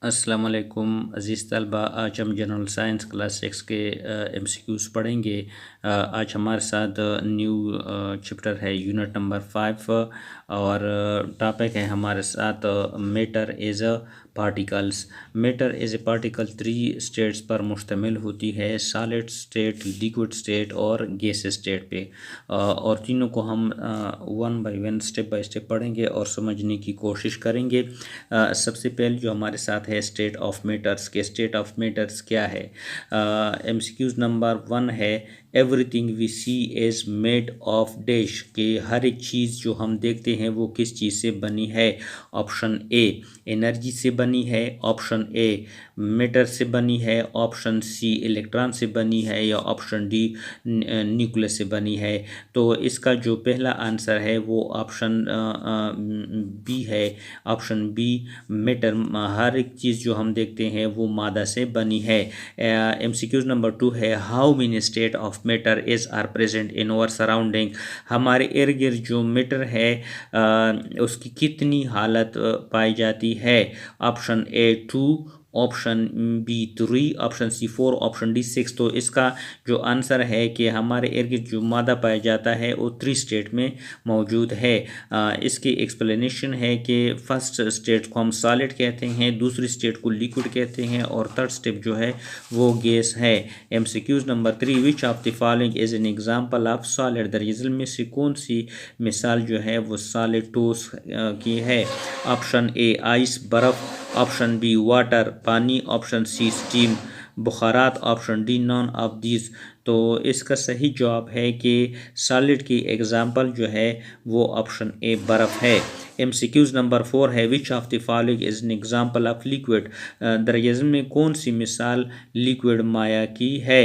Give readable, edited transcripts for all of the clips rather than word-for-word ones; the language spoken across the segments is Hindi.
अस्सलाम वालेकुम अज़ीज़ तलबा। आज हम जनरल साइंस क्लास 6 के MCQs पढ़ेंगे। आज हमारे साथ न्यू चैप्टर है यूनिट नंबर 5 और टॉपिक है हमारे साथ matter as a particles. Matter as a particle 3 states पर मुश्तमिल होती है, सॉलिड स्टेट, लिक्विड स्टेट और गैस स्टेट पे। और तीनों को हम one by one step by step पढ़ेंगे और समझने की कोशिश करेंगे। सबसे पहले जो हमारे साथ है स्टेट ऑफ मैटर्स के। स्टेट ऑफ मैटर्स क्या है? MCQs नंबर 1 है everything we see is made of dash, के हर एक चीज़ जो हम देखते हैं वो किस चीज़ से बनी है। ऑप्शन ए एनर्जी से बनी है, ऑप्शन ए मैटर से बनी है, ऑप्शन सी इलेक्ट्रॉन से बनी है या ऑप्शन डी न्यूक्लियस से बनी है। तो इसका जो पहला आंसर है वो ऑप्शन बी है। ऑप्शन बी मैटर, हर एक चीज़ जो हम देखते हैं वो मादा से बनी है। MCQs नंबर 2 है how many state of matter is are present in our surrounding. हमारे इर्द गिर्द जो मैटर है उसकी कितनी हालत पाई जाती है। Option A 2, option B 3, option C 4, option D 6। तो इसका जो आंसर है कि हमारे इर्द गिर्द जो मादा पाया जाता है वो 3 स्टेट में मौजूद है। इसकी एक्सप्लेनेशन है कि फर्स्ट स्टेट को हम सॉलिड कहते हैं, दूसरी स्टेट को लिक्विड कहते हैं और थर्ड स्टेप जो है वो गैस है। MCQs number 3 which of the following is an example of solid. दरअसल में से कौन सी मिसाल जो है वो सॉलिड ठोस की है। ऑप्शन ए आइस बर्फ़, ऑप्शन बी वाटर पानी, ऑप्शन सी स्टीम बुखारात, option D none of these. तो इसका सही जवाब है कि सॉलिड की एग्जांपल जो है वो ऑप्शन ए बर्फ़ है। MCQs नंबर 4 है which of the following is an example of liquid. दरअसल में कौन सी मिसाल लिक्विड माया की है।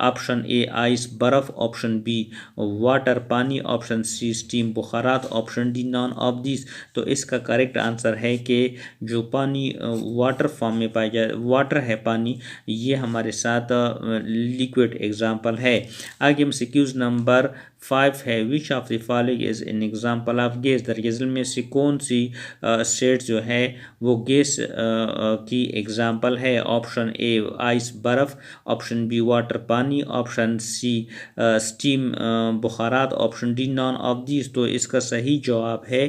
ऑप्शन ए आइस बर्फ़, ऑप्शन बी वाटर पानी, ऑप्शन सी स्टीम बुखारात, option D none of this. तो इसका करेक्ट आंसर है कि जो पानी वाटर फॉर्म में पाया जाए, वाटर है पानी, ये हमारे साथ लिक्विड एग्जांपल है। आगे MCQs नंबर 5 है which of the following is an example of gas. दरअसल में से कौन सी स्टेट जो है वो गैस की एग्जांपल है। ऑप्शन ए आइस बर्फ़, ऑप्शन बी वाटर पानी, ऑप्शन सी स्टीम बुखारात, option D none of this. तो इसका सही जवाब है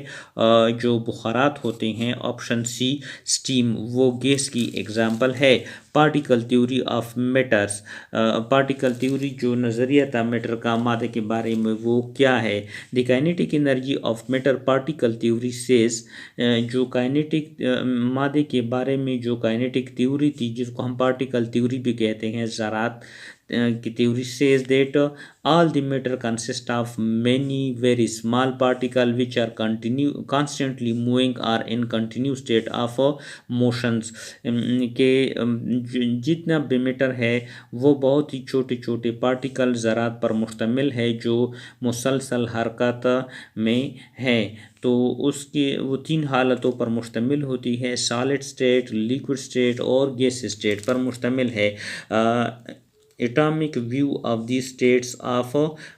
जो बुखारात होते हैं, ऑप्शन सी स्टीम, वो गैस की एग्जांपल है। Particle theory of matters. Particle theory जो नज़रिया था मैटर का, मादे के बारे में, वो क्या है। The kinetic energy of matter particle theory says. जो काइनेटिक मादे के बारे में जो काइनेटिक थ्योरी थी जिसको हम पार्टिकल थ्योरी भी कहते हैं, ज़रात की theory says that all the matter consist of many very small particle which are constantly moving or in continuous state of motions। के जितना भी मैटर है वो बहुत ही छोटे छोटे पार्टिकल ज़रात पर मुश्तमिल है जो मुसलसल हरकत में है। तो उसकी वो 3 हालतों पर मुश्तमिल होती है, सॉलिड स्टेट, लिक्विड स्टेट और गैस स्टेट पर मुश्तमिल है। Atomic view of the states of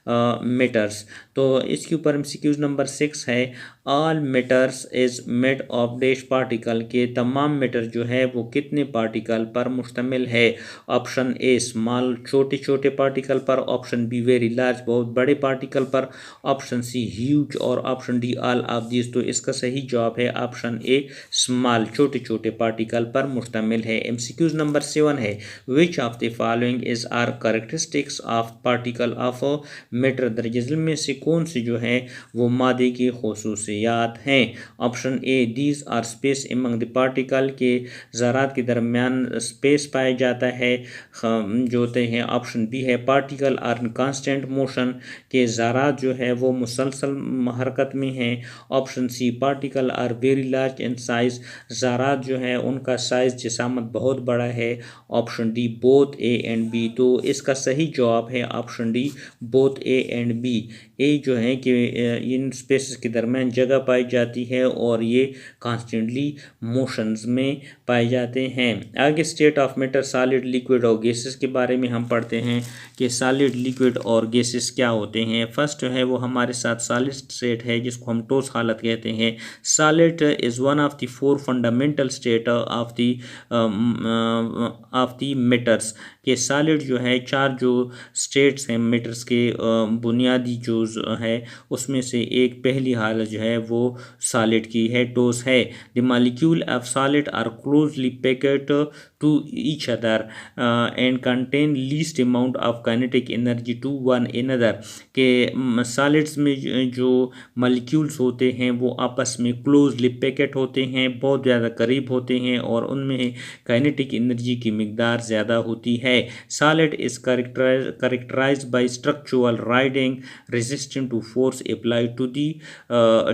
matters. तो इसके ऊपर MCQs नंबर 6 है all matters is made of dash particle, के तमाम मैटर जो है वो कितने पार्टिकल पर मुश्तमिल है। ऑप्शन ए स्मॉल, छोटे छोटे पार्टिकल पर, ऑप्शन बी वेरी लार्ज, बहुत बड़े पार्टिकल पर, ऑप्शन सी ह्यूज और option D all of this. तो इसका सही जवाब है ऑप्शन ए स्मॉल, छोटे छोटे पार्टिकल पर मुश्तमिल है। MCQs नंबर 7 है which of the following is are characteristics of particle of matter. दरअसल में से कौन सी जो है वो मादे की खसूसियात हैं। Option A these are space among the particle, के ज़रात के दरमियान स्पेस पाया जाता है जो होते हैं। ऑप्शन बी है particle are in constant motion, के ज़रात जो है वो मुसलसल हरकत में हैं। Option C particle are very large in size, ज़रात जो है उनका साइज़ जिसामत बहुत बड़ा है। Option D both A and B, तो इसका सही जवाब है option D, both A and B. A जो है कि इन स्पेसेस के दरमियान जगह पाई जाती है और ये कॉन्स्टेंटली मोशंस में पाए जाते हैं। आगे state of matter, solid, liquid और गैसेस के बारे में हम पढ़ते हैं कि सॉलिड, लिक्विड और गैसेस क्या होते हैं। फर्स्ट जो है वो हमारे साथ सॉलिड स्टेट है जिसको हम ठोस हालत कहते हैं। Solid is one of the 4 fundamental state of the matters, कि सॉलिड जो है 4 जो स्टेट्स हैं मैटर्स के बुनियादी जो है उसमें से एक पहली हालत जो है वो सॉलिड की है, ठोस है। The molecule of solid are closely packed to each other and contain least amount of kinetic energy to one another, के सॉलिड्स में जो मॉलिक्यूल्स होते हैं वो आपस में क्लोजली पैकेट होते हैं, बहुत ज़्यादा करीब होते हैं और उनमें काइनेटिक एनर्जी की मिकदार ज़्यादा होती है। Solid is characterized by structural riding resistant to force applied to the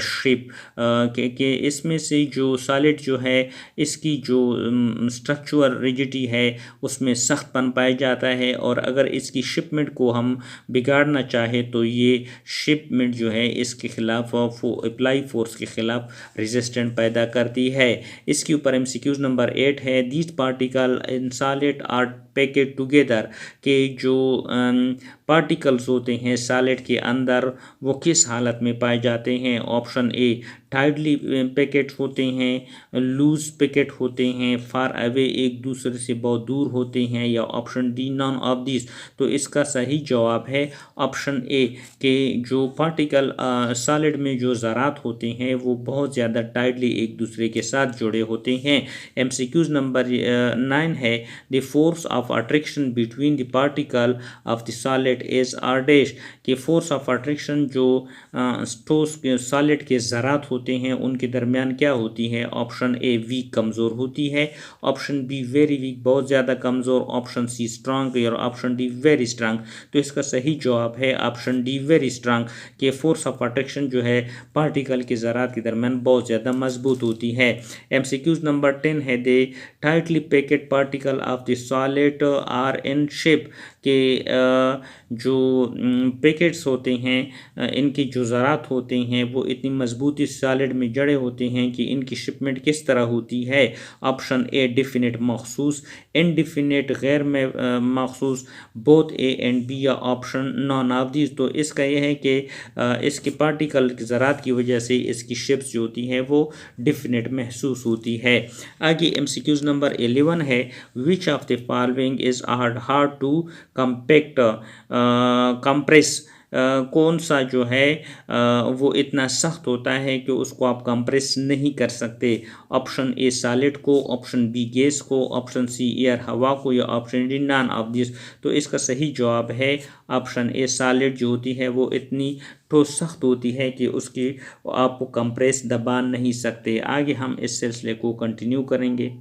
ship, के इसमें से जो सॉलिड जो है इसकी जो स्ट्रक्चरल रिजिडिटी है उसमें सख्तपन पाया जाता है और अगर इसकी शिपमेंट को हम बिगाड़ना चाहे तो ये शिपमेंट जो है इसके खिलाफ अप्लाई फोर्स के खिलाफ रेजिस्टेंट पैदा करती है। इसके ऊपर MCQs नंबर 8 है। These particle in solid are packed together, के जो पार्टिकल्स होते हैं सॉलिड के अंदर वो किस हालत में पाए जाते हैं। ऑप्शन ए, टाइटली पैकेट होते हैं, लूज पैकेट होते हैं, फार अवे एक दूसरे से बहुत दूर होते हैं, या option D, none of this. तो इसका सही जवाब है ऑप्शन ए, के जो पार्टिकल सॉलिड में जो ज़रात होते हैं वो बहुत ज़्यादा टाइटली एक दूसरे के साथ जुड़े होते हैं। MCQs नंबर 9 है। The force of attraction between the particle of the solid is are dash, के फोर्स ऑफ अट्रैक्शन जो सॉलिड के ज़रात होते हैं उनके दरमियान क्या होती है। ऑप्शन ए, वीक, कमज़ोर होती है। ऑप्शन बी, वेरी वीक, बहुत ज़्यादा कमज़ोर। ऑप्शन सी, स्ट्रांग, और ऑप्शन डी, वेरी स्ट्रांग। तो इसका सही जवाब है ऑप्शन डी, वेरी स्ट्रांग, के फोर्स ऑफ अट्रैक्शन जो है पार्टिकल के ज़रात के दरमियान बहुत ज़्यादा मजबूत होती है। MCQs नंबर 10 है। They tightly packed particle of the solid are in shape, के जो पैकेट्स होते हैं इनकी जो ज़रात होते हैं वो इतनी मजबूती सॉलिड में जड़े होते हैं कि इनकी शिपमेंट किस तरह होती है। ऑप्शन ए, डिफिनिट, मखसूस, इनडिफिनिट, गैर में मखसूस, बोथ ए एंड बी, या ऑप्शन नॉन ऑफ दिस। तो इसका यह है कि इसके पार्टिकल की ज़रात की वजह से इसकी शेप्स जो होती हैं वो डिफिनिट महसूस होती है। आगे MCQs नंबर 11 है। Which of the following is hard to compact compress, कौन सा जो है वो इतना सख्त होता है कि उसको आप कंप्रेस नहीं कर सकते। ऑप्शन ए, सॉलिड को, ऑप्शन बी, गैस को, ऑप्शन सी, एयर, हवा को, या option D, none of this. तो इसका सही जवाब है ऑप्शन ए, सॉलिड जो होती है वो इतनी ठोस सख्त होती है कि उसकी आप कंप्रेस दबा नहीं सकते। आगे हम इस सिलसिले को कंटिन्यू करेंगे।